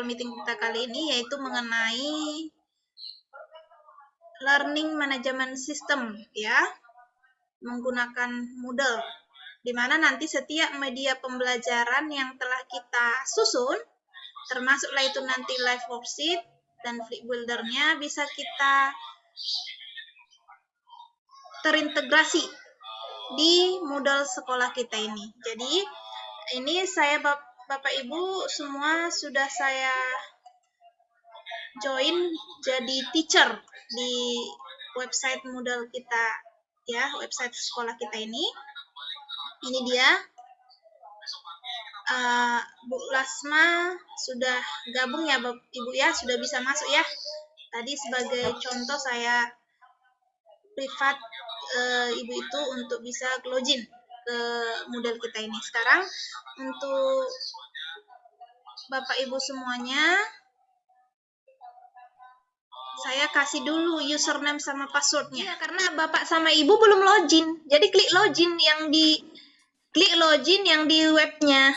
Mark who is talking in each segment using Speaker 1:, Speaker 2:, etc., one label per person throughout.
Speaker 1: meeting kita kali ini, yaitu mengenai learning management system, ya, menggunakan Moodle, di mana nanti setiap media pembelajaran yang telah kita susun, termasuklah itu nanti live worksheet dan flip builder-nya, bisa kita terintegrasi di Moodle sekolah kita ini. Jadi ini saya Bapak Ibu semua sudah saya join jadi teacher di website Moodle kita, ya, website sekolah kita ini. Ini dia. Bu Lasma sudah gabung ya Bapak Ibu ya, sudah bisa masuk ya. Tadi sebagai contoh saya privat Ibu itu untuk bisa login ke Moodle kita ini. Sekarang untuk Bapak Ibu semuanya, saya kasih dulu username sama passwordnya, karena Bapak sama Ibu belum login. Jadi klik login yang di webnya.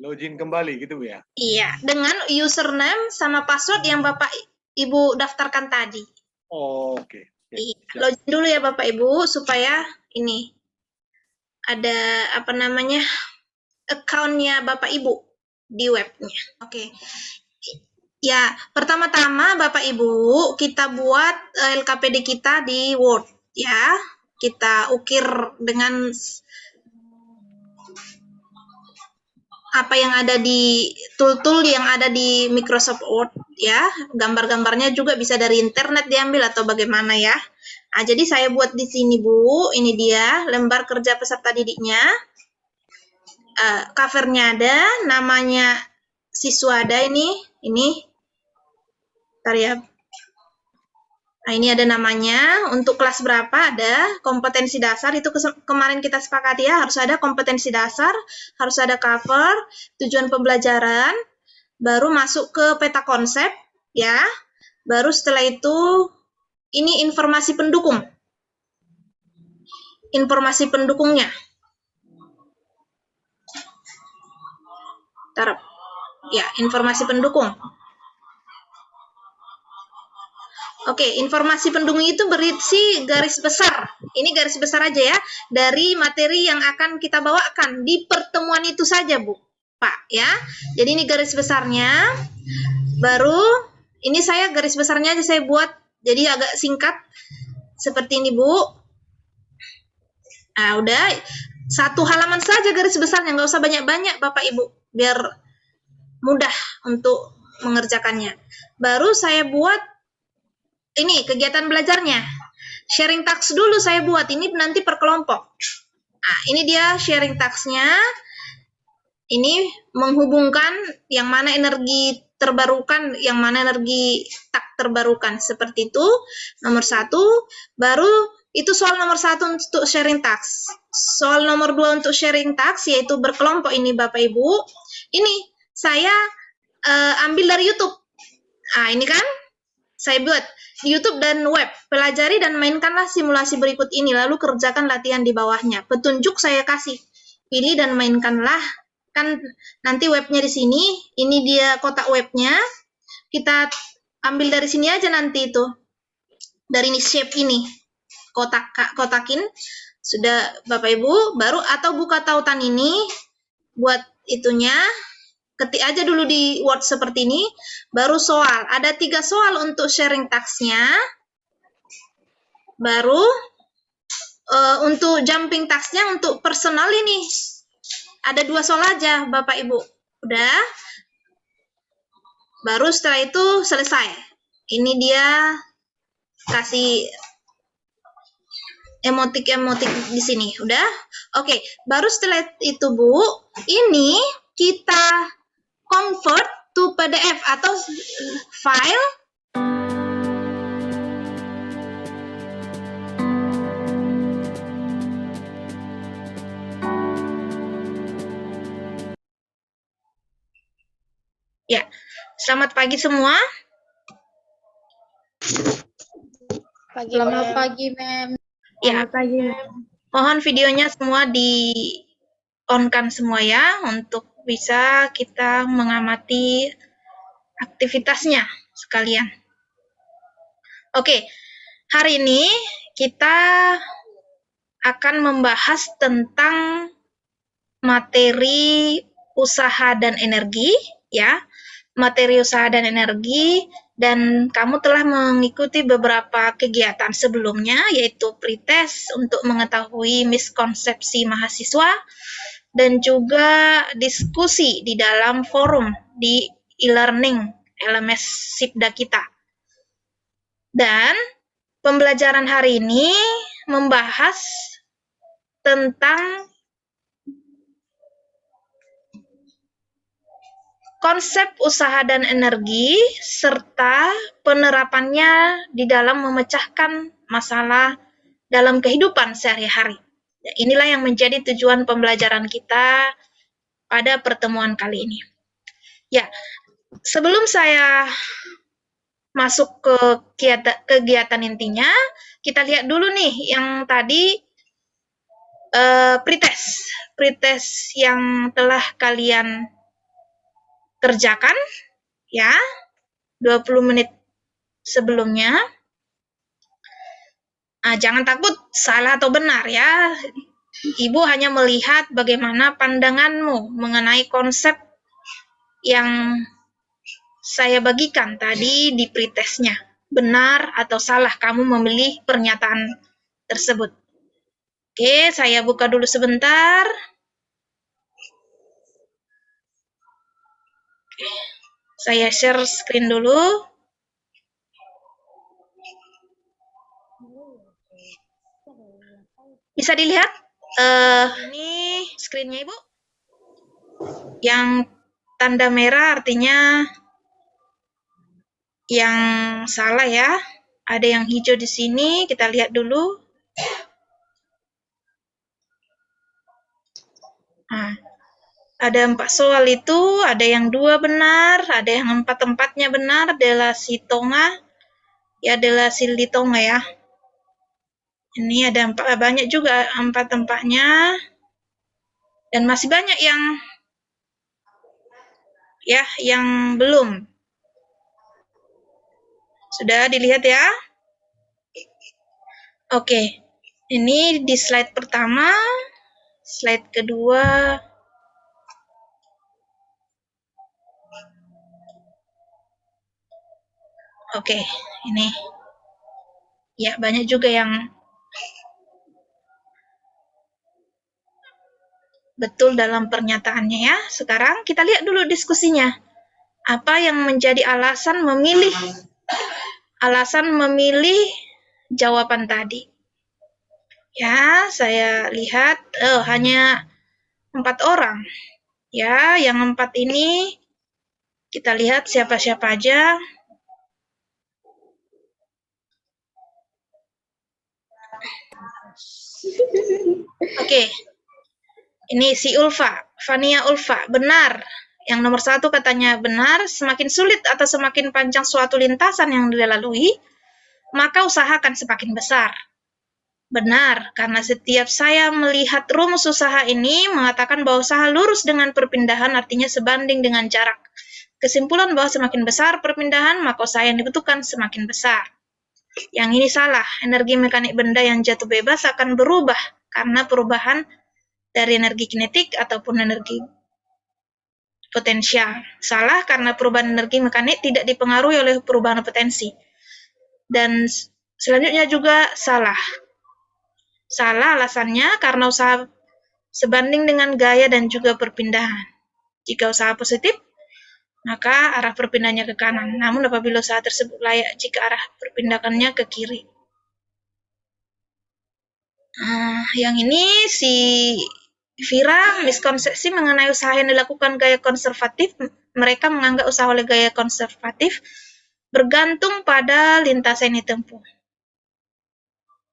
Speaker 2: Login kembali gitu Bu ya?
Speaker 1: Iya, dengan username sama password yang Bapak Ibu daftarkan tadi.
Speaker 2: Oh, oke.
Speaker 1: Iya, login dulu ya Bapak Ibu supaya ini ada account-nya Bapak Ibu di webnya. Oke. Ya, pertama-tama Bapak Ibu kita buat LKPD kita di Word ya. Kita ukir dengan apa yang ada di tool-tool yang ada di Microsoft Word ya. Gambar-gambarnya juga bisa dari internet diambil atau bagaimana ya. Nah, jadi saya buat di sini Bu. Ini dia lembar kerja peserta didiknya. Covernya ada, namanya siswa ada ini. Bentar ya. Nah, ini ada namanya, untuk kelas berapa ada, kompetensi dasar, itu kemarin kita sepakati ya, harus ada kompetensi dasar, harus ada cover, tujuan pembelajaran, baru masuk ke peta konsep, ya, baru setelah itu, ini informasi pendukung, informasi pendukungnya. Bentar, ya, informasi pendukung. Oke, informasi pendukung itu berisi garis besar. Ini garis besar aja ya, dari materi yang akan kita bawakan di pertemuan itu saja, Bu, Pak, ya. Jadi ini garis besarnya. Baru, ini saya garis besarnya aja saya buat, jadi agak singkat. Seperti ini, Bu. Nah, udah. Satu halaman saja garis besarnya, nggak usah banyak-banyak, Bapak Ibu, biar mudah untuk mengerjakannya. Baru saya buat ini kegiatan belajarnya, sharing task dulu saya buat, ini nanti per kelompok. Nah, ini dia sharing task-nya, ini menghubungkan yang mana energi terbarukan, yang mana energi tak terbarukan, seperti itu, nomor 1, baru itu soal nomor 1 untuk sharing task. Soal nomor 2 untuk sharing task, yaitu berkelompok ini Bapak Ibu, ini saya ambil dari YouTube. Nah, ini kan, saya buat YouTube dan web. Pelajari dan mainkanlah simulasi berikut ini, lalu kerjakan latihan di bawahnya. Petunjuk saya kasih. Pilih dan mainkanlah. Kan nanti webnya di sini. Ini dia kotak webnya. Kita ambil dari sini aja nanti itu. Dari ini shape ini. Kotakin. Sudah Bapak Ibu. Baru atau buka tautan ini. Buat itunya. Ketik aja dulu di Word seperti ini, baru soal. Ada 3 soal untuk sharing task-nya. Baru untuk jumping task-nya, untuk personal ini, ada 2 soal aja, Bapak Ibu. Udah. Baru setelah itu selesai. Ini dia kasih emotik-emotik di sini. Udah? Oke, baru setelah itu, Bu, ini kita convert to PDF atau file. Ya, selamat pagi semua.
Speaker 3: Selamat pagi, Mem.
Speaker 1: Ya, mohon videonya semua di-on-kan semua ya, untuk bisa kita mengamati aktivitasnya sekalian. Oke, hari ini kita akan membahas tentang materi usaha dan energi, ya. Materi usaha dan energi, dan kamu telah mengikuti beberapa kegiatan sebelumnya, yaitu pretest untuk mengetahui miskonsepsi mahasiswa, dan juga diskusi di dalam forum di e-learning LMS Sipda kita. Dan pembelajaran hari ini membahas tentang konsep usaha dan energi serta penerapannya di dalam memecahkan masalah dalam kehidupan sehari-hari. Inilah yang menjadi tujuan pembelajaran kita pada pertemuan kali ini. Ya, sebelum saya masuk ke kegiatan intinya, kita lihat dulu nih yang tadi pretest yang telah kalian kerjakan, ya, 20 menit sebelumnya. Jangan takut salah atau benar, ya. Ibu hanya melihat bagaimana pandanganmu mengenai konsep yang saya bagikan tadi di pretestnya. Benar atau salah kamu memilih pernyataan tersebut. Oke, saya buka dulu sebentar. Oke, saya share screen dulu. Bisa dilihat? Ini screen-nya, Ibu. Yang tanda merah artinya yang salah, ya. Ada yang hijau di sini, kita lihat dulu. Ada 4 soal itu, ada yang 2 benar, ada yang 4-empatnya benar, adalah si Tonga, ya adalah si Litonga, ya. Ini ada banyak juga 4-empatnya, dan masih banyak yang belum. Sudah dilihat, ya? Oke, ini di slide pertama, slide kedua. Oke, ini. Ya, banyak juga yang betul dalam pernyataannya, ya. Sekarang kita lihat dulu diskusinya. Apa yang menjadi alasan memilih jawaban tadi? Ya, saya lihat hanya 4 orang. Ya, yang 4 ini kita lihat siapa-siapa aja. Oke. Ini si Ulfa, Fania Ulfa, benar. Yang nomor 1 katanya benar, semakin sulit atau semakin panjang suatu lintasan yang dilalui, maka usaha akan semakin besar. Benar, karena setiap saya melihat rumus usaha ini mengatakan bahwa usaha lurus dengan perpindahan artinya sebanding dengan jarak. Kesimpulan bahwa semakin besar perpindahan, maka usaha yang dibutuhkan semakin besar. Yang ini salah, energi mekanik benda yang jatuh bebas akan berubah karena perubahan dari energi kinetik ataupun energi potensial. Salah karena perubahan energi mekanik tidak dipengaruhi oleh perubahan potensi. Dan selanjutnya juga salah. Salah alasannya karena usaha sebanding dengan gaya dan juga perpindahan. Jika usaha positif, maka arah perpindahannya ke kanan. Namun apabila usaha tersebut layak jika arah perpindahannya ke kiri. Yang ini si Vira, miskonsepsi mengenai usaha yang dilakukan gaya konservatif. Mereka menganggap usaha oleh gaya konservatif bergantung pada lintasan yang ditempuh.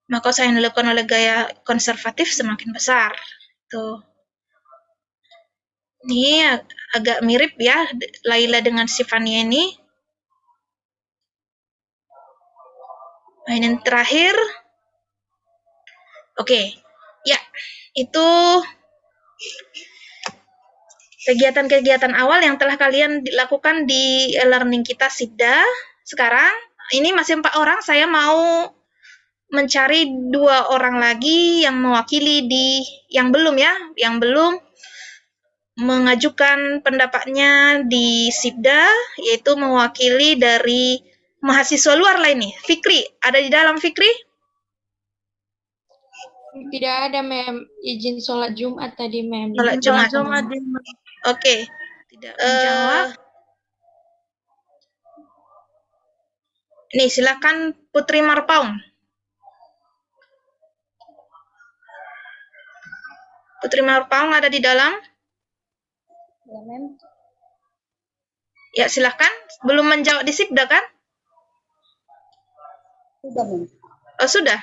Speaker 1: Maka usaha yang dilakukan oleh gaya konservatif semakin besar. Tuh. Ini agak mirip, ya, Laila dengan Sifania ini. Nah, ini yang terakhir. Oke. Ya, itu kegiatan-kegiatan awal yang telah kalian lakukan di e-learning kita Sibda. Sekarang ini masih 4 orang, saya mau mencari 2 orang lagi yang mewakili yang belum ya, yang belum mengajukan pendapatnya di Sibda, yaitu mewakili dari mahasiswa luar lain nih. Fikri, ada di dalam Fikri?
Speaker 3: Tidak ada, Mem. Izin sholat Jumat tadi, Mem.
Speaker 1: Sholat Jumat. Oke.
Speaker 4: Tidak menjawab.
Speaker 1: Nih, silakan Putri Marpaung. Putri Marpaung ada di dalam?
Speaker 3: Ya, Mem.
Speaker 1: Ya, silakan. Belum menjawab di Sibda kan?
Speaker 3: Sudah, Mem.
Speaker 1: Oh, sudah.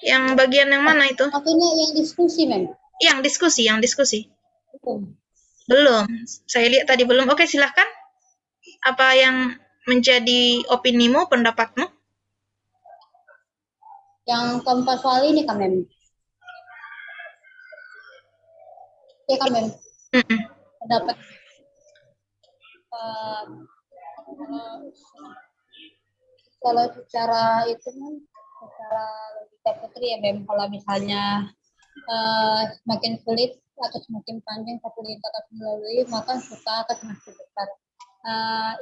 Speaker 1: Yang bagian yang mana itu?
Speaker 3: Maksudnya yang diskusi, Mem.
Speaker 1: Yang diskusi.
Speaker 3: Belum.
Speaker 1: Belum. Saya lihat tadi belum. Oke, silakan. Apa yang menjadi opinimu, pendapatmu?
Speaker 3: Yang keempat soal ini, Kak, Mem. Ya, Kak, Mem. Pendapat kalau secara itu, Mem, secara logika Putri ya, Mem, kalau misalnya semakin sulit atau semakin panjang satu lintasan melalui, maka susah akan semakin besar.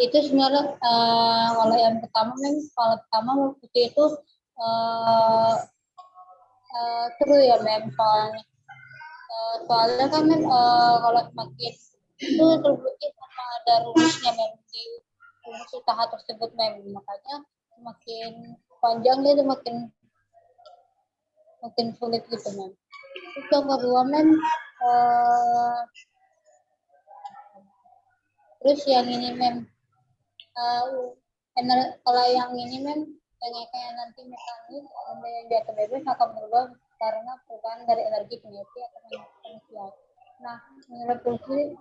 Speaker 3: Itu sebenarnya kalau yang pertama, Mem, kalau pertama Putri itu true ya, Mem, soalnya kan, Mem, kalau semakin itu terbukti sama ada rumusnya, Mem, di rumus usaha tersebut, Mem, makanya semakin panjang dia makin sulit gitu, Mem. Terus yang kedua, Mem, terus yang ini, Mem, kalau yang ini, Mem, yang kayak nanti mekanik yang biasa bebas akan berubah karena perubahan dari energi kinetik atau potensial. Nah, menurut Putri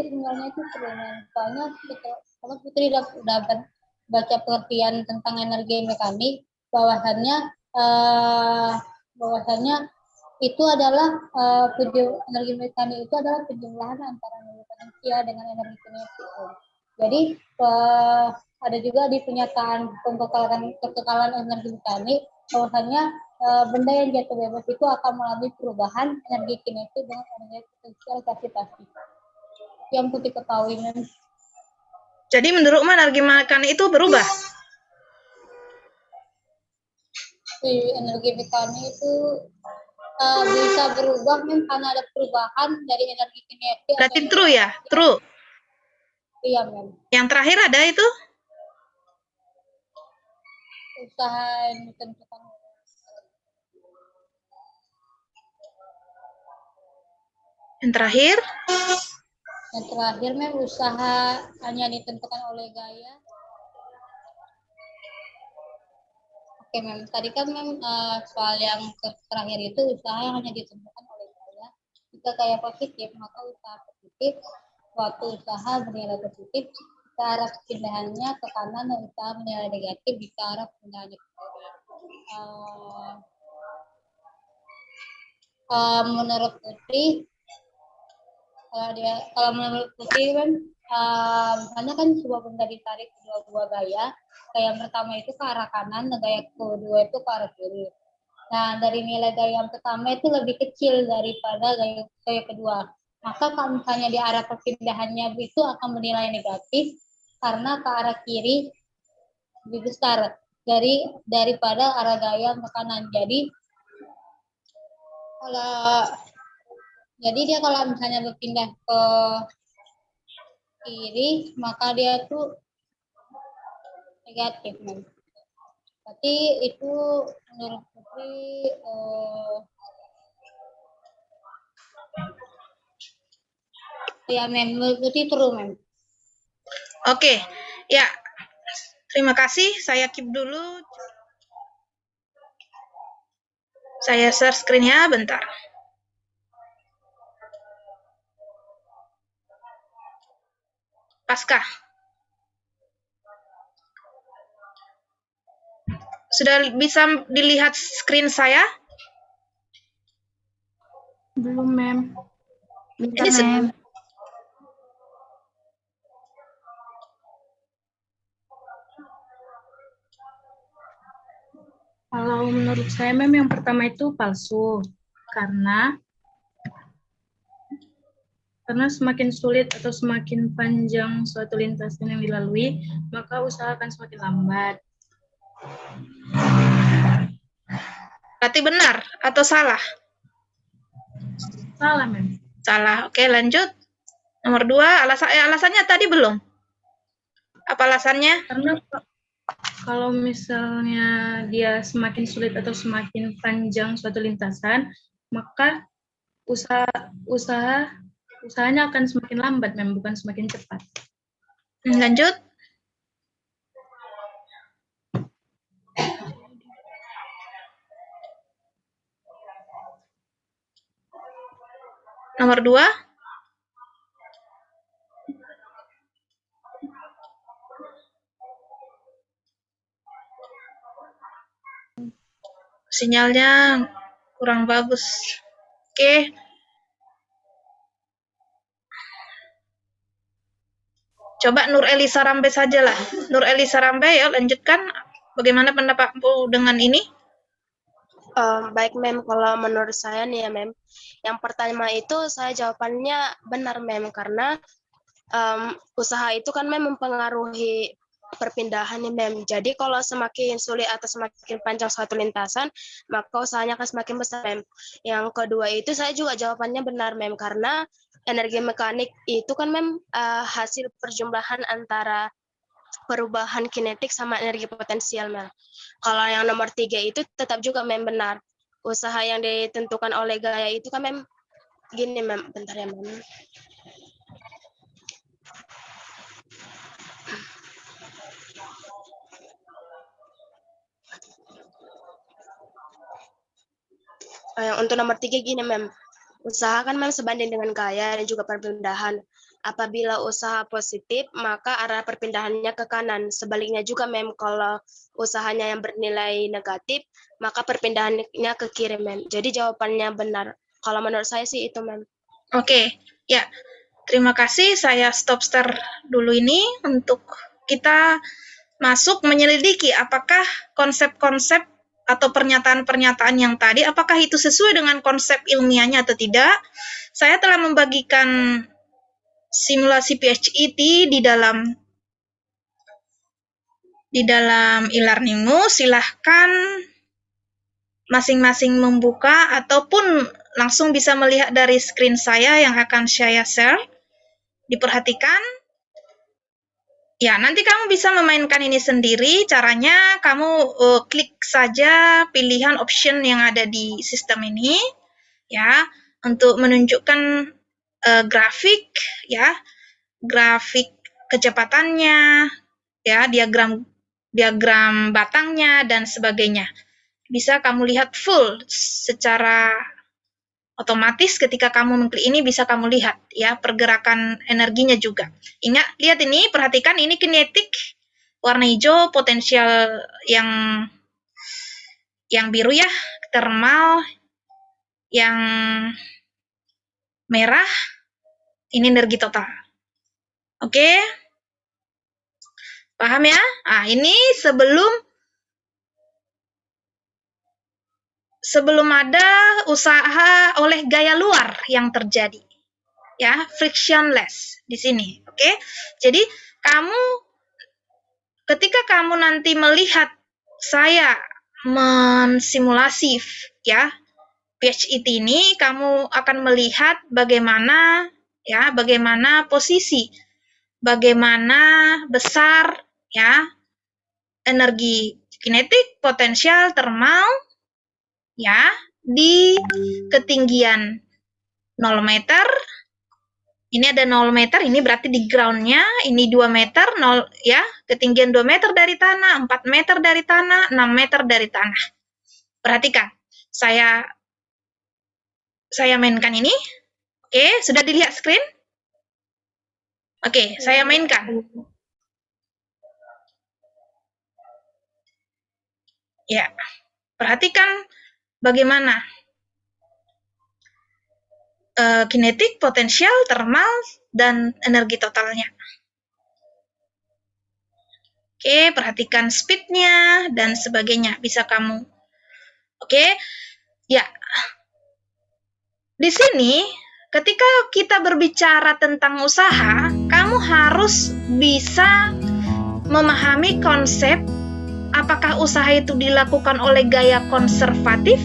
Speaker 3: sebenarnya itu perlu, Mem. Soalnya kalau Putri udah baca pengertian tentang energi mekanik, bahwasannya itu adalah energi mekanik itu adalah penjumlahan antara energi potensial dengan energi kinetik. Jadi ada juga di pernyataan kekekalan energi mekanik bahwasannya benda yang jatuh bebas itu akan mengalami perubahan energi kinetik dengan energi potensial gravitasi. Yang Putri ketahui, Mem.
Speaker 1: Jadi menurutmu energi mekanik itu berubah?
Speaker 3: Energi mekanik itu bisa berubah, Mem, karena ada perubahan dari energi kinetik.
Speaker 1: Berarti true ya? True.
Speaker 3: Iya, Mem.
Speaker 1: Yang terakhir ada itu?
Speaker 3: Usaha yang ditentukan.
Speaker 1: Yang terakhir?
Speaker 3: Yang terakhir, Mem, usaha hanya ditentukan oleh gaya. Oke, Mem. Tadi kan, Mem, soal yang terakhir itu usaha yang hanya ditentukan oleh gaya. Jika gaya positif, maka usaha positif. Suatu usaha bernilai positif, ke arah pindahannya ke kanan, dan usaha bernilai negatif di ke arah pindahannya ke kiri. Menurut Putri, kalau menurut Putri, kan misalnya kan sebuah benda ditarik kedua buah gaya. Gaya yang pertama itu ke arah kanan, dan gaya kedua itu ke arah kiri. Nah, dari nilai gaya yang pertama itu lebih kecil daripada gaya kedua. Maka kalau misalnya di arah perpindahannya itu akan bernilai negatif karena ke arah kiri lebih besar daripada arah gaya ke kanan. Jadi dia kalau misalnya berpindah ke kiri, maka dia tuh negatif, Mem. Tapi itu menurut Putri ya, Mem, menurut Putri true, Mem.
Speaker 1: Oke, ya. Terima kasih. Saya keep dulu. Saya share screen-nya bentar. Pasca. Sudah bisa dilihat screen saya?
Speaker 4: Belum, Mem. Bentar,
Speaker 1: Ini
Speaker 4: Mem. Kalau menurut saya memang yang pertama itu palsu. Karena semakin sulit atau semakin panjang suatu lintasan yang dilalui, maka usaha akan semakin lambat.
Speaker 1: Berarti benar atau salah?
Speaker 4: Salah, Mem.
Speaker 1: Salah. Oke, lanjut. Nomor 2, alasannya tadi belum. Apa alasannya?
Speaker 4: Karena kalau misalnya dia semakin sulit atau semakin panjang suatu lintasan, maka usahanya akan semakin lambat, Mem, bukan semakin cepat.
Speaker 1: Lanjut. Nomor 2. Sinyalnya kurang bagus. Oke. Coba Nur Elisa Rambe sajalah. Nur Elisa Rambe, ya lanjutkan. Bagaimana pendapatmu dengan ini?
Speaker 5: Baik, Mem. Kalau menurut saya nih ya, Mem. Yang pertama itu saya jawabannya benar, Mem. Karena usaha itu kan, Mem, mempengaruhi perpindahan nih, Mem. Jadi kalau semakin sulit atau semakin panjang suatu lintasan, maka usahanya akan semakin besar, Mem. Yang kedua itu saya juga jawabannya benar, Mem. Karena energi mekanik itu kan, Mem, hasil perjumlahan antara perubahan kinetik sama energi potensial, Mem. Kalau yang nomor 3 itu tetap juga, Mem, benar. Usaha yang ditentukan oleh gaya itu kan, Mem, gini, Mem, bentar ya, Mem. Untuk nomor 3 gini, Mem. Usaha kan, Mem, sebanding dengan gaya dan juga perpindahan. Apabila usaha positif, maka arah perpindahannya ke kanan. Sebaliknya juga, Mem, kalau usahanya yang bernilai negatif, maka perpindahannya ke kiri, Mem. Jadi jawabannya benar. Kalau menurut saya sih itu, Mem.
Speaker 1: Oke, ya. Terima kasih. Saya stop start dulu ini untuk kita masuk menyelidiki apakah konsep-konsep atau pernyataan-pernyataan yang tadi, apakah itu sesuai dengan konsep ilmiahnya atau tidak. Saya telah membagikan simulasi PHET di dalam e-learningmu. Silahkan masing-masing membuka ataupun langsung bisa melihat dari screen saya yang akan saya share. Diperhatikan. Ya, nanti kamu bisa memainkan ini sendiri. Caranya kamu klik saja pilihan option yang ada di sistem ini, ya, untuk menunjukkan grafik, ya, grafik kecepatannya, ya, diagram batangnya dan sebagainya. Bisa kamu lihat full secara otomatis. Ketika kamu mengklik ini bisa kamu lihat, ya, pergerakan energinya juga. Ingat, lihat ini, perhatikan ini kinetik warna hijau, potensial yang biru, ya, thermal yang merah, ini energi total. Oke? Paham ya? Nah, ini sebelum ada usaha oleh gaya luar yang terjadi, ya, frictionless di sini, oke? Jadi ketika kamu nanti melihat saya mensimulasi, ya, PHET ini, kamu akan melihat bagaimana posisi, bagaimana besar, ya, energi kinetik, potensial, thermal, ya, di ketinggian 0 meter. Ini ada 0 meter, ini berarti di ground-nya, ini 2 meter, 0, ya, ketinggian 2 meter dari tanah, 4 meter dari tanah, 6 meter dari tanah. Perhatikan, saya mainkan ini. Oke, sudah dilihat screen? Oke, saya mainkan. Ya, perhatikan bagaimana kinetik, potensial, thermal, dan energi totalnya. Oke, perhatikan speed-nya dan sebagainya. Bisa kamu Oke, ya. Di sini, ketika kita berbicara tentang usaha, kamu harus bisa memahami konsep apakah usaha itu dilakukan oleh gaya konservatif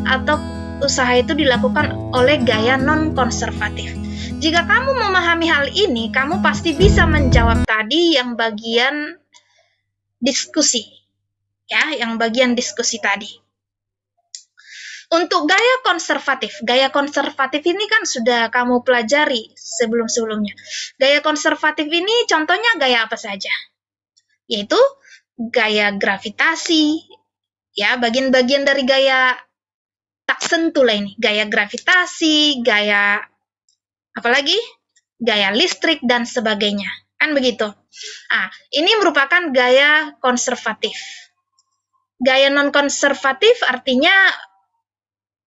Speaker 1: atau usaha itu dilakukan oleh gaya non-konservatif. Jika kamu memahami hal ini, kamu pasti bisa menjawab tadi yang bagian diskusi. Ya, yang bagian diskusi tadi. Untuk gaya konservatif ini kan sudah kamu pelajari sebelum-sebelumnya. Gaya konservatif ini contohnya gaya apa saja? Yaitu gaya gravitasi, ya, bagian-bagian dari gaya tak sentuh lah ini. Gaya gravitasi, gaya apa lagi? Gaya listrik dan sebagainya. Kan begitu. Ini merupakan gaya konservatif. Gaya non-konservatif artinya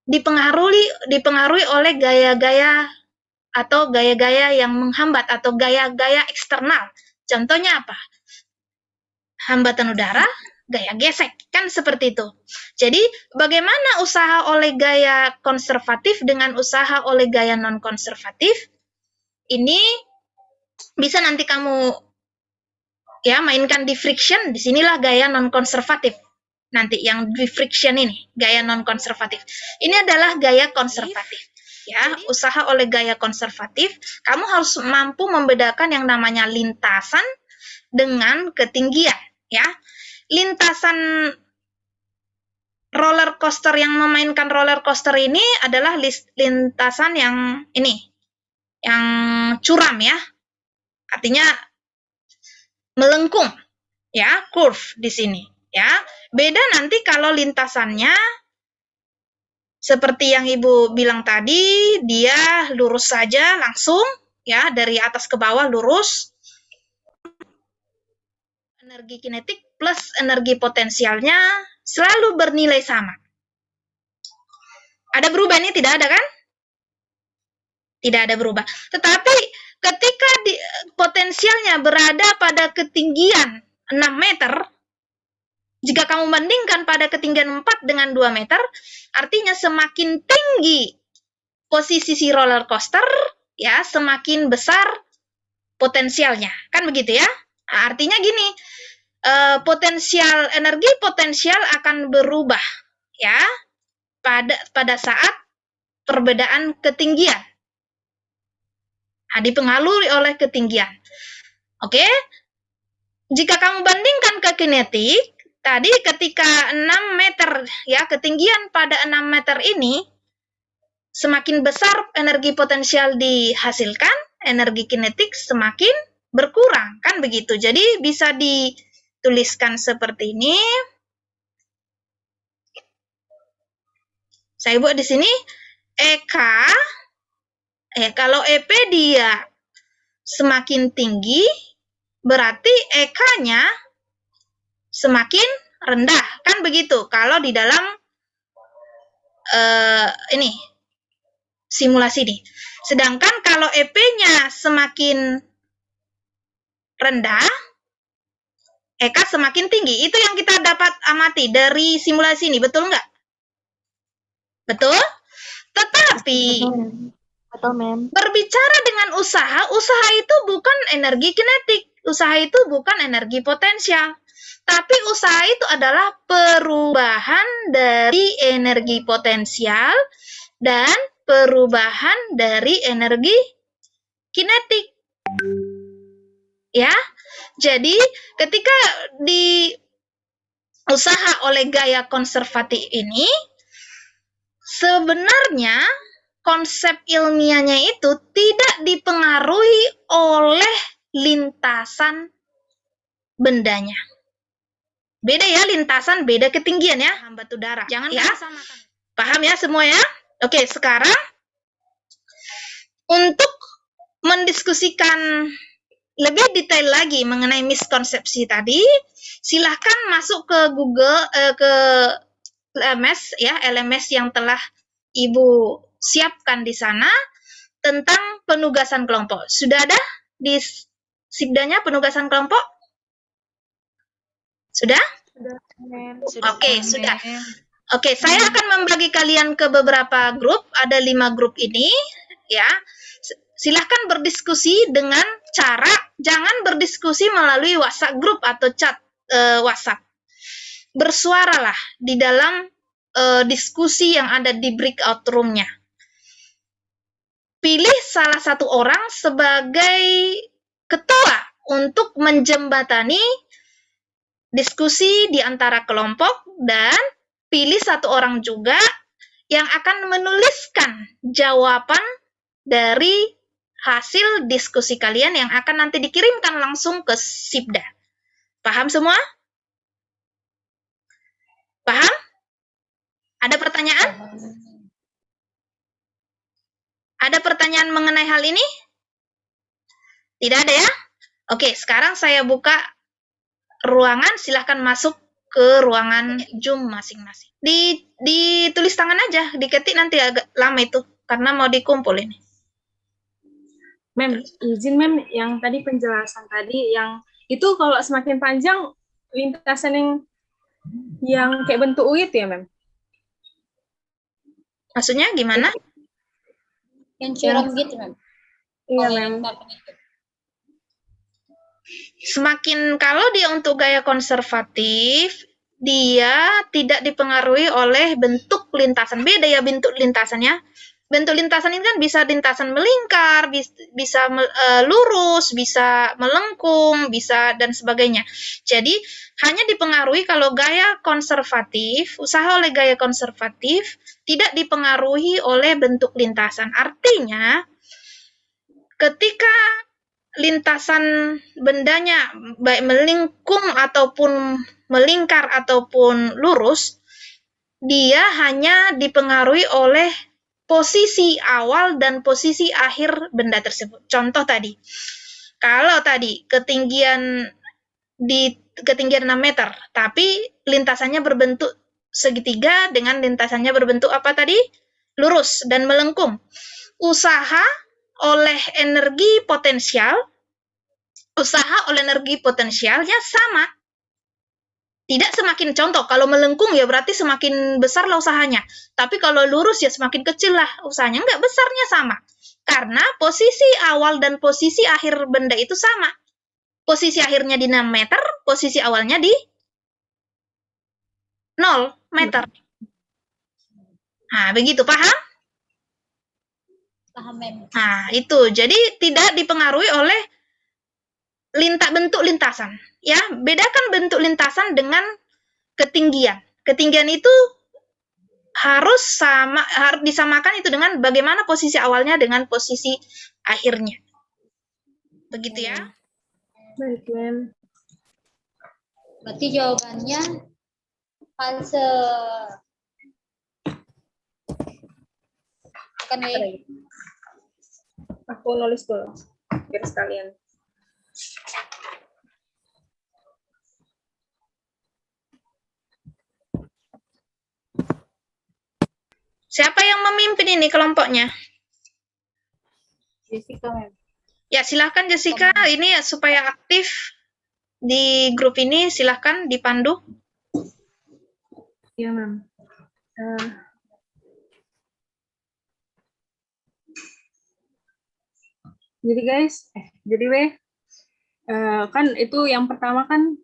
Speaker 1: dipengaruhi oleh gaya-gaya atau gaya-gaya yang menghambat atau gaya-gaya eksternal. Contohnya apa? Hambatan udara, gaya gesek, kan seperti itu. Jadi, bagaimana usaha oleh gaya konservatif dengan usaha oleh gaya non-konservatif? Ini bisa nanti kamu ya mainkan di friction, disinilah gaya non-konservatif. Nanti yang di friction ini, gaya non-konservatif. Ini adalah gaya konservatif. Ya, usaha oleh gaya konservatif, kamu harus mampu membedakan yang namanya lintasan dengan ketinggian, ya. Lintasan roller coaster yang memainkan roller coaster ini adalah lintasan yang ini, yang curam ya. Artinya melengkung, ya, curve di sini. Ya, beda nanti kalau lintasannya seperti yang Ibu bilang tadi, dia lurus saja langsung, ya, dari atas ke bawah lurus. Energi kinetik plus energi potensialnya selalu bernilai sama. Ada berubah ini? Tidak ada kan? Tidak ada berubah. Tetapi ketika potensialnya berada pada ketinggian 6 meter, jika kamu bandingkan pada ketinggian 4 dengan 2 meter, artinya semakin tinggi posisi si roller coaster, ya, semakin besar potensialnya. Kan begitu ya? Nah, artinya gini, energi potensial akan berubah, ya, pada saat perbedaan ketinggian. Nah, dipengaruhi oleh ketinggian. Oke? Jika kamu bandingkan ke kinetik, tadi ketika 6 meter, ya, ketinggian pada 6 meter ini, semakin besar energi potensial dihasilkan, energi kinetik semakin berkurang, kan begitu. Jadi bisa dituliskan seperti ini. Saya buat di sini, EK, kalau EP dia semakin tinggi, berarti EK-nya semakin rendah, kan begitu kalau di dalam ini simulasi ini. Sedangkan kalau EP-nya semakin rendah, EK semakin tinggi. Itu yang kita dapat amati dari simulasi ini, betul nggak? Betul? Tetapi
Speaker 6: Betul, Mem.
Speaker 1: berbicara dengan usaha itu bukan energi kinetik, usaha itu bukan energi potensial. Tapi usaha itu adalah perubahan dari energi potensial dan perubahan dari energi kinetik. Ya, jadi ketika di usaha oleh gaya konservatif ini, sebenarnya konsep ilmiahnya itu tidak dipengaruhi oleh lintasan bendanya. Beda ya lintasan, beda ketinggian ya, hambat udara. Jangan ya, paham ya semua ya? Oke, sekarang untuk mendiskusikan lebih detail lagi mengenai miskonsepsi tadi, silahkan masuk ke Google, ke LMS ya, LMS yang telah Ibu siapkan di sana tentang penugasan kelompok. Sudah ada di Sibdanya penugasan kelompok? Sudah?
Speaker 6: Sudah, Mem.
Speaker 1: Oke, sudah. Oke, saya akan membagi kalian ke beberapa grup. Ada 5 grup ini, ya. Silahkan berdiskusi dengan cara jangan berdiskusi melalui WhatsApp grup atau chat WhatsApp. Bersuaralah di dalam diskusi yang ada di breakout room-nya. Pilih salah satu orang sebagai ketua untuk menjembatani diskusi di antara kelompok dan pilih satu orang juga yang akan menuliskan jawaban dari hasil diskusi kalian yang akan nanti dikirimkan langsung ke Sibda. Paham semua? Paham? Ada pertanyaan? Ada pertanyaan mengenai hal ini? Tidak ada ya? Oke, sekarang saya buka ruangan, silahkan masuk ke ruangan Zoom masing-masing. Ditulis tangan aja, diketik nanti agak lama itu, karena mau dikumpul ini.
Speaker 4: Mem, izin Mem, yang tadi penjelasan tadi, yang itu kalau semakin panjang, lintasan yang kayak bentuk UIT ya Mem?
Speaker 1: Maksudnya gimana?
Speaker 3: Yang curam gitu, Mem.
Speaker 4: Iya
Speaker 3: Oh,
Speaker 4: Mem.
Speaker 3: yang papan itu.
Speaker 1: Semakin kalau dia untuk gaya konservatif, dia tidak dipengaruhi oleh bentuk lintasan. Beda ya bentuk lintasannya. Bentuk lintasan ini kan bisa lintasan melingkar, bisa lurus, bisa melengkung, bisa dan sebagainya. Jadi hanya dipengaruhi kalau gaya konservatif, usaha oleh gaya konservatif tidak dipengaruhi oleh bentuk lintasan. Artinya ketika lintasan bendanya baik melingkung ataupun melingkar ataupun lurus, dia hanya dipengaruhi oleh posisi awal dan posisi akhir benda tersebut. Contoh tadi, kalau tadi ketinggian 6 meter, tapi lintasannya berbentuk segitiga dengan lintasannya berbentuk apa tadi? Lurus dan melengkung. Usaha oleh energi potensialnya sama. Tidak semakin contoh, kalau melengkung ya berarti semakin besar lah usahanya. Tapi kalau lurus ya semakin kecil lah usahanya. Enggak, besarnya sama. Karena posisi awal dan posisi akhir benda itu sama. Posisi akhirnya di 6 meter, posisi awalnya di 0 meter. Nah, begitu, paham?
Speaker 3: Paham, Mem.
Speaker 1: Nah, itu. Jadi tidak dipengaruhi oleh bentuk lintasan. Ya, bedakan bentuk lintasan dengan ketinggian. Ketinggian itu harus disamakan itu dengan bagaimana posisi awalnya dengan posisi akhirnya. Begitu ya.
Speaker 4: Baik Mem.
Speaker 3: Berarti jawabannya fase bukan ya?
Speaker 4: Aku nulis dulu, biar sekalian.
Speaker 1: Siapa yang memimpin ini kelompoknya?
Speaker 4: Jessica Mem.
Speaker 1: Ya, silahkan Jessica. Ini ya, supaya aktif di grup ini, silahkan dipandu.
Speaker 4: Iya Mem. Jadi guys, kan itu yang pertama kan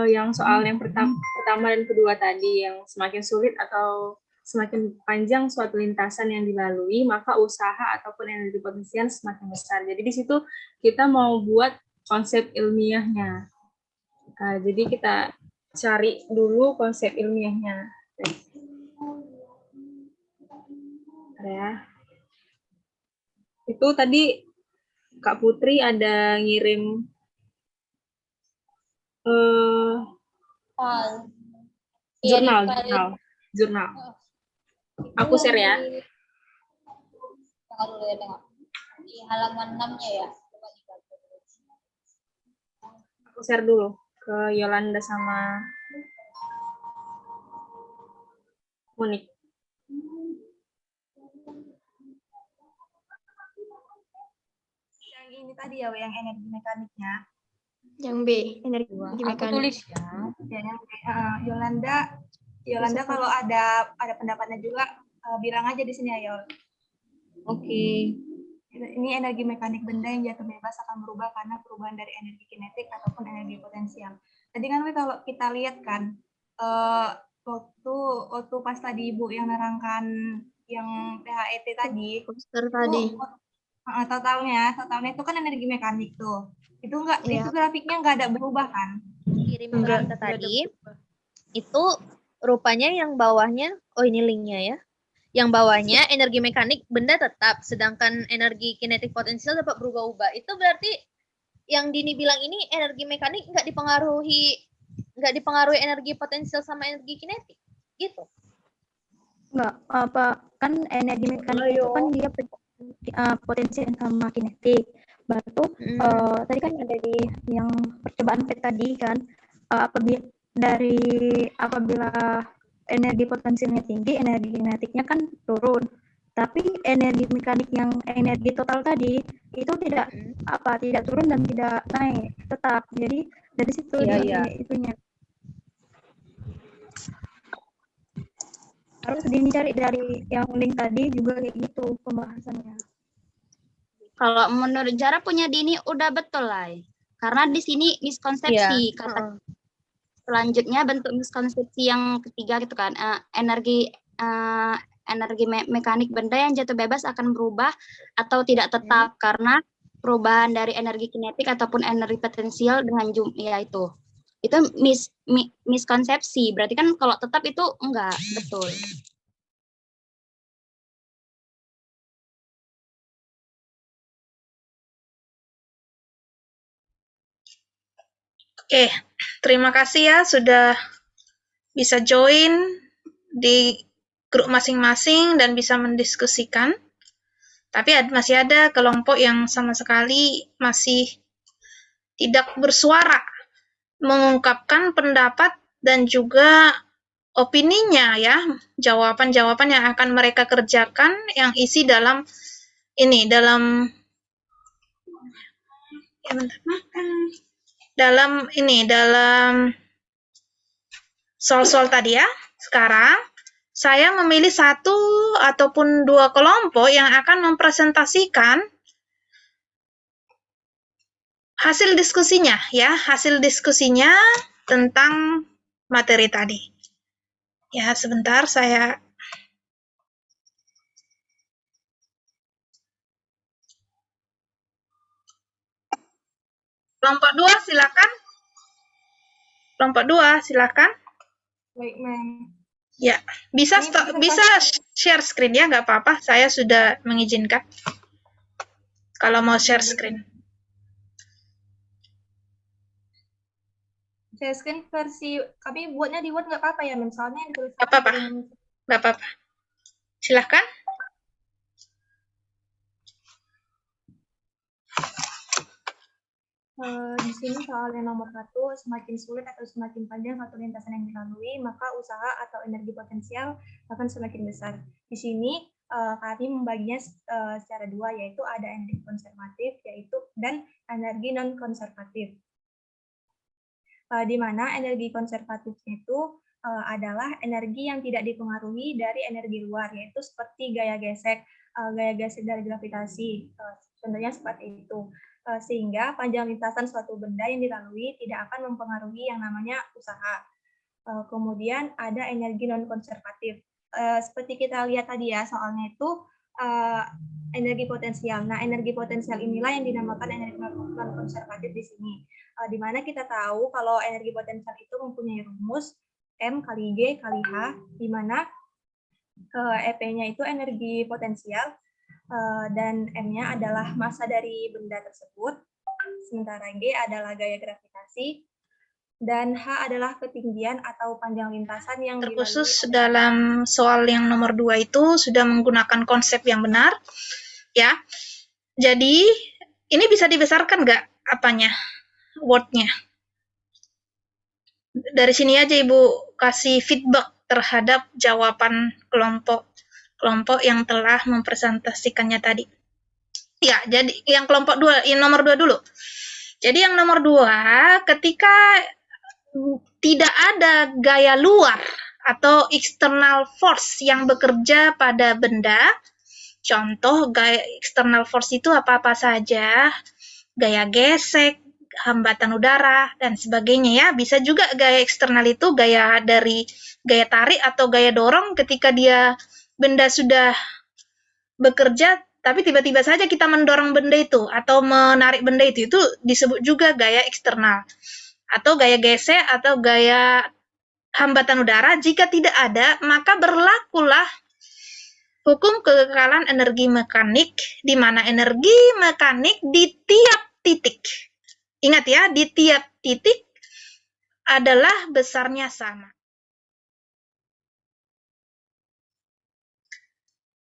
Speaker 4: yang soal yang pertama dan kedua tadi yang semakin sulit atau semakin panjang suatu lintasan yang dilalui, maka usaha ataupun energi potensial semakin besar. Jadi di situ kita mau buat konsep ilmiahnya. Jadi kita cari dulu konsep ilmiahnya. Ya. Itu tadi Kak Putri ada ngirim jurnal. Aku share ya.
Speaker 3: Tengok dulu ya, tengok. Di halaman 6-nya ya. Coba dibaca dulu.
Speaker 4: Aku share dulu ke Yolanda sama Monik.
Speaker 6: Yang ini tadi ya, yang energi mekaniknya.
Speaker 5: Yang B, energi
Speaker 6: Aku
Speaker 5: mekanik.
Speaker 6: tulis ya. Ya, yang B. Yolanda Yolanda
Speaker 4: Bisa,
Speaker 6: kalau ada pendapatnya juga bilang aja di sini ya Yol.
Speaker 4: Oke.
Speaker 6: Ini energi mekanik benda yang jatuh bebas akan berubah karena perubahan dari energi kinetik ataupun energi potensial. Tadi kan kalau kita lihat kan waktu pas tadi Ibu yang nerangkan yang PHET tadi
Speaker 1: Poster
Speaker 6: itu
Speaker 1: tadi.
Speaker 6: totalnya itu kan energi mekanik tuh. Itu enggak
Speaker 7: Iya.
Speaker 6: itu grafiknya enggak ada berubah kan?
Speaker 7: Kirim ke
Speaker 1: Enggak,
Speaker 7: kita
Speaker 1: enggak ada
Speaker 7: tadi, itu rupanya yang bawahnya, oh ini linknya ya. Yang bawahnya energi mekanik benda tetap, sedangkan energi kinetik potensial dapat berubah-ubah. Itu berarti yang Dini bilang ini energi mekanik nggak dipengaruhi energi potensial sama energi kinetik, gitu.
Speaker 8: Enggak, kan energi mekanik itu kan dia potensial sama kinetik. Baru tadi kan ada di yang percobaan tadi kan, apabila energi potensialnya tinggi, energi kinetiknya kan turun. Tapi energi mekanik yang energi total tadi itu tidak turun dan tidak naik, tetap. Jadi dari situ itunya. Harus dicari dari yang link tadi juga kayak gitu pembahasannya.
Speaker 7: Kalau menurut Jara punya Dini udah betul lah. Karena di sini miskonsepsi kata selanjutnya bentuk miskonsepsi yang ketiga gitu kan. Energi mekanik benda yang jatuh bebas akan berubah atau tidak tetap karena perubahan dari energi kinetik ataupun energi potensial dengan jumlah itu. Itu miskonsepsi. Berarti kan kalau tetap itu enggak betul.
Speaker 1: Oke, terima kasih ya sudah bisa join di grup masing-masing dan bisa mendiskusikan. Tapi masih ada kelompok yang sama sekali masih tidak bersuara, mengungkapkan pendapat dan juga opininya ya, jawaban-jawaban yang akan mereka kerjakan yang isi dalam dalam soal-soal tadi ya. Sekarang saya memilih satu ataupun dua kelompok yang akan mempresentasikan hasil diskusinya ya, hasil diskusinya tentang materi tadi. Ya, sebentar saya kelompok 2 silakan. Kelompok 2 silakan.
Speaker 6: Baik, Ma'am.
Speaker 1: Ya, bisa share screen ya, nggak apa-apa. Saya sudah mengizinkan. Kalau mau share screen.
Speaker 6: Share screen versi kami buatnya di Word nggak apa-apa ya, Ma'am? Soalnya yang tulis
Speaker 1: Apa-apa. Nggak apa-apa. Silakan.
Speaker 6: Di sini soal yang nomor 1, semakin sulit atau semakin panjang satu lintasan yang dilalui, maka usaha atau energi potensial akan semakin besar. Di sini kami membaginya secara dua, yaitu ada energi konservatif dan energi non-konservatif. Di mana energi konservatif itu adalah energi yang tidak dipengaruhi dari energi luar, yaitu seperti gaya gesek dari gravitasi, contohnya seperti itu. Sehingga panjang lintasan suatu benda yang dilalui tidak akan mempengaruhi yang namanya usaha. Kemudian ada energi non-konservatif. Seperti kita lihat tadi ya, soalnya itu energi potensial. Nah, energi potensial inilah yang dinamakan energi non-konservatif di sini. Di mana kita tahu kalau energi potensial itu mempunyai rumus M kali G kali H, di mana EP-nya itu energi potensial, dan M-nya adalah massa dari benda tersebut, sementara G adalah gaya gravitasi, dan H adalah ketinggian atau panjang lintasan yang
Speaker 1: terkhusus dalam soal yang nomor 2 itu sudah menggunakan konsep yang benar, ya. Jadi, ini bisa dibesarkan nggak apanya, word-nya? Dari sini aja Ibu kasih feedback terhadap jawaban kelompok yang telah mempresentasikannya tadi. Ya, jadi yang kelompok 2, yang nomor 2 dulu. Jadi yang nomor 2, ketika tidak ada gaya luar atau external force yang bekerja pada benda. Contoh gaya external force itu apa-apa saja, gaya gesek, hambatan udara, dan sebagainya ya. Bisa juga gaya eksternal itu gaya dari gaya tarik atau gaya dorong ketika benda sudah bekerja, tapi tiba-tiba saja kita mendorong benda itu atau menarik benda itu disebut juga gaya eksternal. Atau gaya gesek atau gaya hambatan udara, jika tidak ada, maka berlakulah hukum kekekalan energi mekanik, di mana energi mekanik di tiap titik, ingat ya, di tiap titik adalah besarnya sama.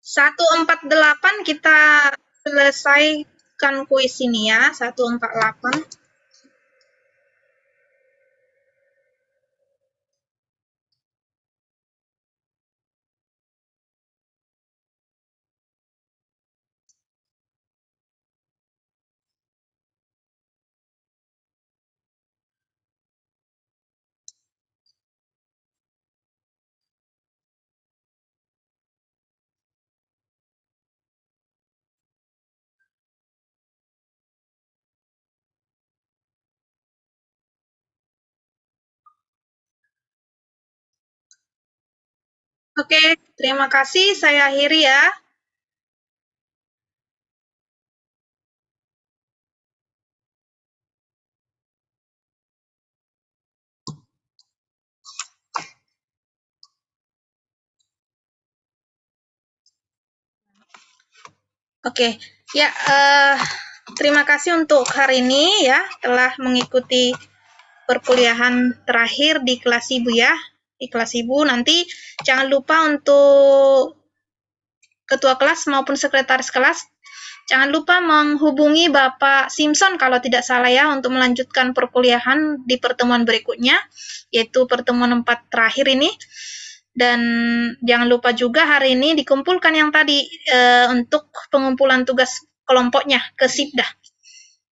Speaker 1: 148 kita selesaikan kuis ini ya, 148. Oke, terima kasih. Saya akhiri ya. Oke, ya, terima kasih untuk hari ini ya, telah mengikuti perkuliahan terakhir di kelas Ibu ya. Di kelas Ibu nanti jangan lupa untuk ketua kelas maupun sekretaris kelas, jangan lupa menghubungi Bapak Simpson kalau tidak salah ya, untuk melanjutkan perkuliahan di pertemuan berikutnya, yaitu pertemuan 4 terakhir ini. Dan jangan lupa juga hari ini dikumpulkan yang tadi untuk pengumpulan tugas kelompoknya ke Sipdah.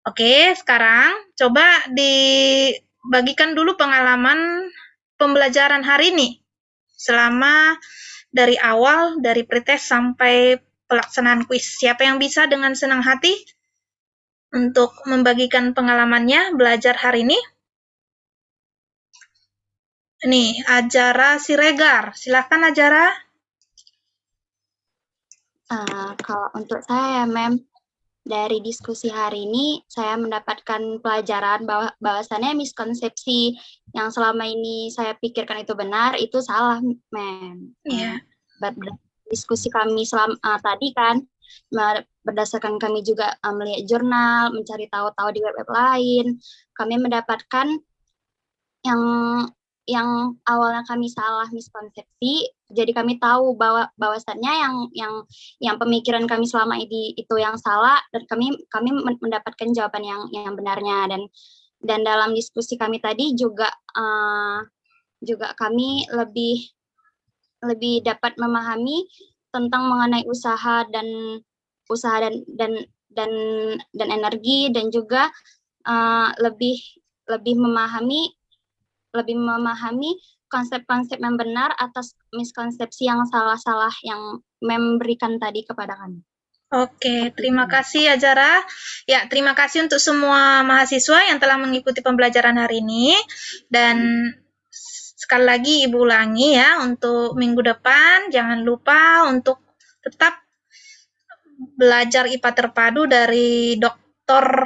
Speaker 1: Oke, sekarang coba dibagikan dulu pengalaman pembelajaran hari ini selama dari awal, dari pretest sampai pelaksanaan kuis. Siapa yang bisa dengan senang hati untuk membagikan pengalamannya belajar hari ini? Nih, Ajara Siregar. Silakan Ajara.
Speaker 9: Kalau untuk saya, Mem, dari diskusi hari ini, saya mendapatkan pelajaran bahwasannya miskonsepsi yang selama ini saya pikirkan itu benar, itu salah, Mem.
Speaker 1: Iya.
Speaker 9: Diskusi kami tadi kan, berdasarkan kami juga melihat jurnal, mencari tahu-tahu di web-web lain, kami mendapatkan yang awalnya kami salah miskonsepsi, jadi kami tahu bahwasannya yang pemikiran kami selama ini itu yang salah, dan kami mendapatkan jawaban yang benarnya. Dan dalam diskusi kami tadi juga kami lebih dapat memahami tentang mengenai usaha dan energi, dan juga lebih memahami konsep-konsep yang benar atas miskonsepsi yang salah-salah yang memberikan tadi kepada kami.
Speaker 1: Oke, terima kasih Ajara. Ya, terima kasih untuk semua mahasiswa yang telah mengikuti pembelajaran hari ini. Dan sekali lagi Ibu ulangi ya, untuk minggu depan jangan lupa untuk tetap belajar IPA terpadu dari Dr.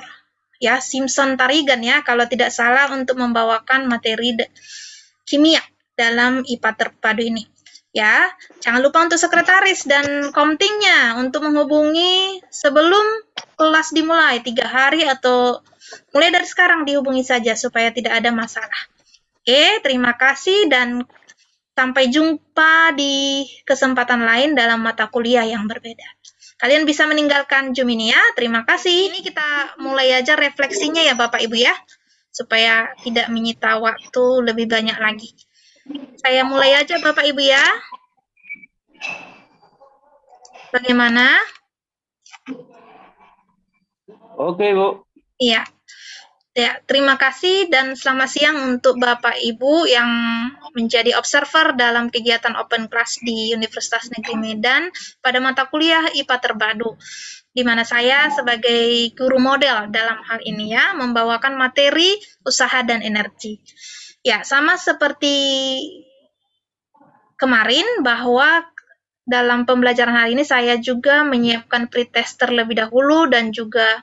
Speaker 1: ya Simpson Tarigan ya, kalau tidak salah, untuk membawakan materi kimia dalam IPA terpadu ini. Ya, jangan lupa untuk sekretaris dan komtingnya untuk menghubungi sebelum kelas dimulai 3 hari atau mulai dari sekarang dihubungi saja supaya tidak ada masalah. Oke, terima kasih dan sampai jumpa di kesempatan lain dalam mata kuliah yang berbeda. Kalian bisa meninggalkan Zoom ini ya. Terima kasih. Ini kita mulai aja refleksinya ya Bapak Ibu ya, supaya tidak menyita waktu lebih banyak lagi. Saya mulai aja Bapak Ibu ya. Bagaimana?
Speaker 10: Oke, Bu.
Speaker 1: Iya. Ya, terima kasih dan selamat siang untuk Bapak Ibu yang menjadi observer dalam kegiatan Open Class di Universitas Negeri Medan pada mata kuliah IPA Terpadu, di mana saya sebagai guru model dalam hal ini ya, membawakan materi usaha dan energi. Ya, sama seperti kemarin bahwa dalam pembelajaran hari ini saya juga menyiapkan pretest terlebih dahulu dan juga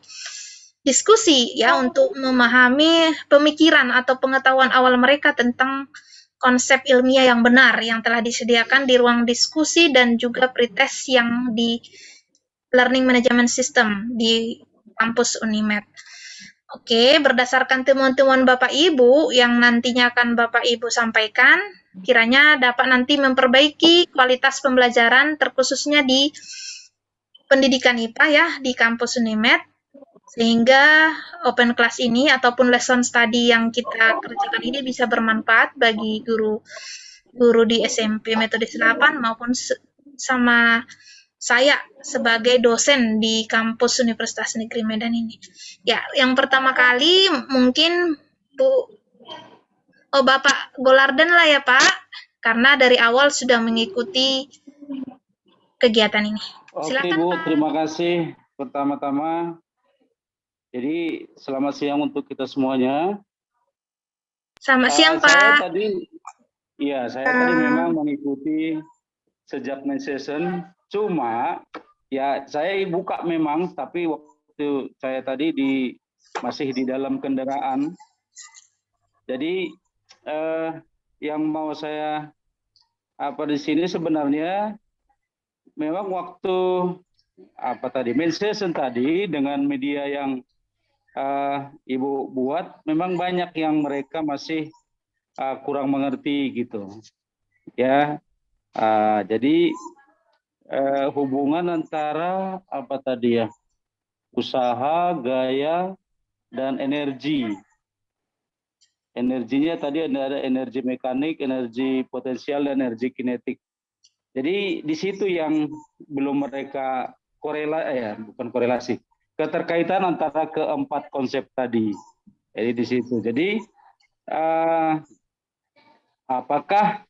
Speaker 1: diskusi ya untuk memahami pemikiran atau pengetahuan awal mereka tentang konsep ilmiah yang benar yang telah disediakan di ruang diskusi dan juga pretest yang di Learning Management System di kampus Unimed. Oke, berdasarkan temuan-temuan Bapak Ibu yang nantinya akan Bapak Ibu sampaikan, kiranya dapat nanti memperbaiki kualitas pembelajaran terkhususnya di pendidikan IPA ya di kampus Unimed, sehingga open class ini ataupun lesson study yang kita kerjakan ini bisa bermanfaat bagi guru di SMP metode 8 maupun sama saya sebagai dosen di kampus Universitas Negeri Medan ini. Ya, yang pertama kali mungkin Bapak Golarden lah ya Pak, karena dari awal sudah mengikuti kegiatan ini. Silakan,
Speaker 10: Oke Bu,
Speaker 1: Pak.
Speaker 10: terima kasih pertama-tama. Jadi selamat siang untuk kita semuanya.
Speaker 1: Selamat siang Pak.
Speaker 10: Saya tadi memang mengikuti sejak main session. Cuma ya saya buka memang, tapi waktu saya tadi masih di dalam kendaraan. Jadi yang mau saya di sini sebenarnya memang waktu main session tadi dengan media yang Ibu buat, memang banyak yang mereka masih kurang mengerti gitu ya. Jadi hubungan antara usaha, gaya, dan energi. Energinya tadi ada energi mekanik, energi potensial, dan energi kinetik. Jadi di situ yang belum mereka bukan korelasi, keterkaitan antara keempat konsep tadi. Jadi di situ. Jadi apakah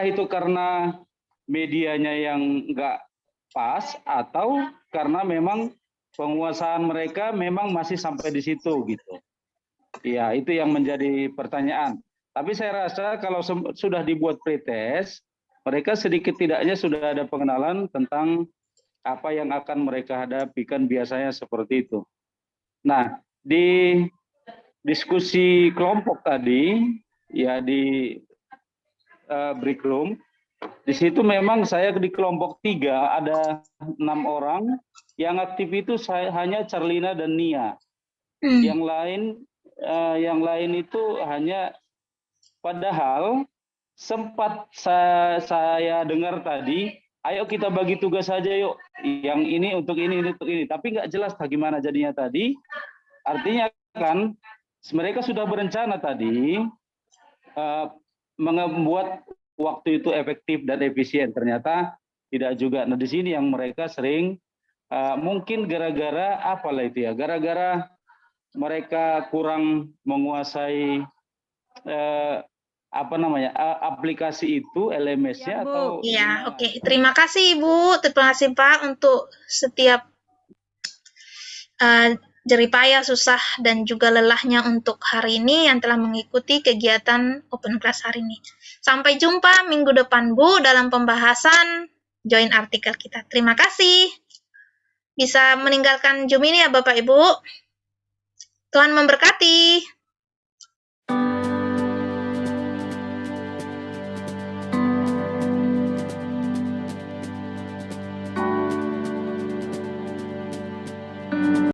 Speaker 10: itu karena medianya yang enggak pas atau karena memang penguasaan mereka memang masih sampai di situ gitu. Ya, itu yang menjadi pertanyaan. Tapi saya rasa kalau sudah dibuat pretest, mereka sedikit tidaknya sudah ada pengenalan tentang apa yang akan mereka hadapi, kan biasanya seperti itu. Nah, di diskusi kelompok tadi, ya di break room, di situ memang saya di kelompok 3 ada 6 orang, yang aktif itu hanya Charlina dan Nia. Yang lain itu hanya, padahal sempat saya dengar tadi, ayo kita bagi tugas saja yuk, yang ini untuk ini, tapi nggak jelas bagaimana jadinya tadi. Artinya kan mereka sudah berencana tadi membuat waktu itu efektif dan efisien, ternyata tidak juga. Nah di sini yang mereka sering mungkin gara-gara gara-gara mereka kurang menguasai aplikasi itu, LMS-nya atau
Speaker 1: ya, oke. Terima kasih Ibu, terima kasih Pak untuk setiap jeripaya, susah dan juga lelahnya untuk hari ini yang telah mengikuti kegiatan Open Class hari ini. Sampai jumpa minggu depan Bu dalam pembahasan join artikel kita. Terima kasih. Bisa meninggalkan Zoom ini ya Bapak Ibu. Tuhan memberkati.